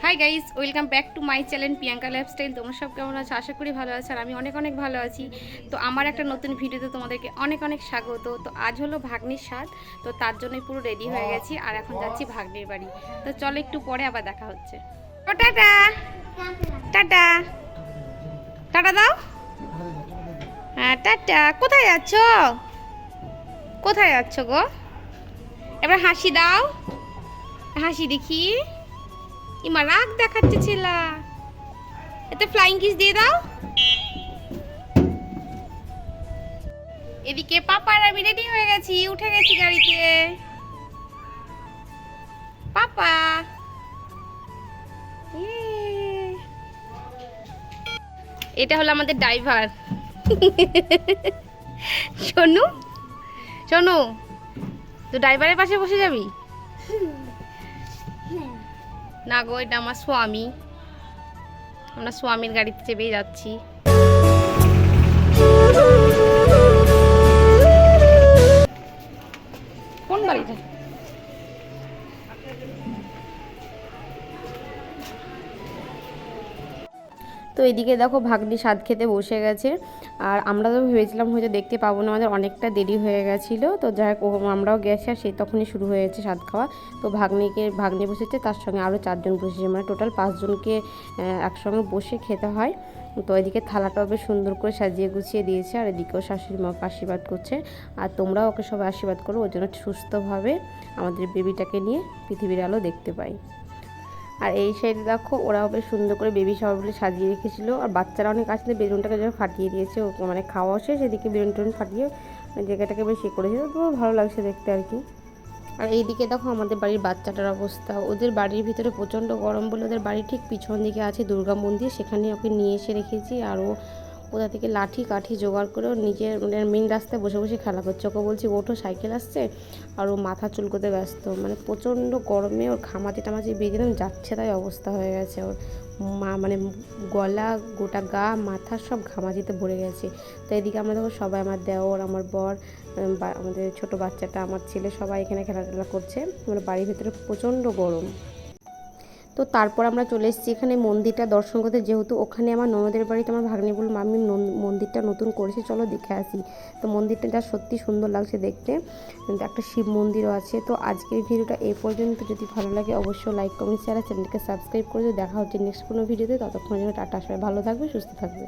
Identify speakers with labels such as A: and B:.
A: Hi guys, welcome back to my channel Priyanka lifestyle. তোমরা সব কেমন আছো? আশা করি ভালো আছো, আর আমি অনেক অনেক ভালো আছি। তো আমার একটা নতুন ভিডিওতে তোমাদেরকে অনেক অনেক স্বাগত। তো আজ হলো ভাগ্নির স্বাদ, তো তার জন্যই পুরো রেডি হয়ে গেছি, আর এখন যাচ্ছি ভাগ্নির বাড়ি। তো চলো একটু পরে আবার দেখা হচ্ছে। ও টাটা টাটা টাটা দাও। হ্যাঁ টাটা। কোথায় যাচ্ছ? কোথায় যাচ্ছ গো? এবার হাসি দাও, হাসি দেখি। ইমা রাগ দেখাচ্ছে ছেলা, এতে ফ্লাইং কিস দিয়ে দাও। এদিকে পাপার আমি রেডি হয়ে গেছি, উঠে গেছি গাড়িতে। পাপা ইয়ে। এটা হলো আমাদের ড্রাইভার সোনু। সোনু, তো ড্রাইভারের পাশে বসে যাবি না গো? এটা আমার স্বামী, আমরা স্বামীর গাড়িতে চেপেই যাচ্ছি। কোন বাড়িটা? তো এদিকে দেখো ভাগ্নি স্বাদ খেতে বসে গেছে, আর আমরা তো ভেবেছিলাম হয়তো দেখতে পাবো না, আমাদের অনেকটা দেরি হয়ে গেছিলো। তো যাই হোক আমরাও গেছি, আর সেই তখনই শুরু হয়েছে স্বাদ খাওয়া। তো ভাগ্নি বসেছে, তার সঙ্গে আরও 4 জন বসেছে, মানে টোটাল 5 জনকে একসঙ্গে বসে খেতে হয়। তো এদিকে থালাটাও বেশ সুন্দর করে সাজিয়ে গুছিয়ে দিয়েছে, আর এদিকেও শাশুড়ি মা আশীর্বাদ করছে। আর তোমরাও ওকে সবাই আশীর্বাদ করো, ওর জন্য সুস্থভাবে আমাদের বেবিটাকে নিয়ে পৃথিবীর আলো দেখতে পাই। আর এই সাইডে দেখো ওরাও বেশ সুন্দর করে বেবি শাওয়ার বলে সাজিয়ে রেখেছিলো, আর বাচ্চারা অনেক আসলে বেলুনটাকে যেন ফাটিয়ে দিয়েছে, মানে খাওয়া শেষ এদিকে বেলুন টেলুন ফাটিয়ে জায়গাটাকে বেশ করেছিল, তো ভালো লাগছে দেখতে আর কি। আর এইদিকে দেখো আমাদের বাড়ির বাচ্চাটার অবস্থা। ওদের বাড়ির ভিতরে প্রচণ্ড গরম বলে ওদের বাড়ির ঠিক পিছন দিকে আছে দুর্গা মন্দির, সেখানে ওকে নিয়ে এসে রেখেছি। আর ও কোথা থেকে লাঠি কাঠি জোগাড় করে নিজের মানে মেন রাস্তায় বসে বসে খেলা করছে। ওকে বলছি ওঠো, সাইকেল আসছে, আর ও মাথা চুলকোতে ব্যস্ত। মানে প্রচণ্ড গরমে ওর ঘামাচি টামাচি বেরিয়ে যাচ্ছে, তাই অবস্থা হয়ে গেছে ওর। মানে গলা, গোটা গা, মাথা সব ঘামাচিতে ভরে গেছে। তো এদিকে আমরা দেখো সবাই, আমার দেওর, আমার বর, আমাদের ছোট বাচ্চাটা, আমার ছেলে, সবাই এখানে খেলাধুলা করছে। মানে বাড়ির ভিতরে প্রচণ্ড গরম। তো তারপর আমরা চলে এসেছি এখানে মন্দিরটা দর্শন করতে, যেহেতু ওখানে আমার ননদের বাড়িতে আমার ভাগ্নি বলল মাম্মি মন্দিরটা নতুন করেছে, চলো দেখে আসি। তো মন্দিরটা যা সত্যি সুন্দর লাগছে দেখতে, একটা শিব মন্দিরও আছে। তো আজকের ভিডিওটা এই পর্যন্ত। যদি ভালো লাগে অবশ্যই লাইক কমেন্ট শেয়ার, চ্যানেলকে সাবস্ক্রাইব করে দেখা হচ্ছে নেক্সট কোনো ভিডিওতে। ততক্ষণের জন্য টাটা, সবাই ভালো থাকবে, সুস্থ থাকবে।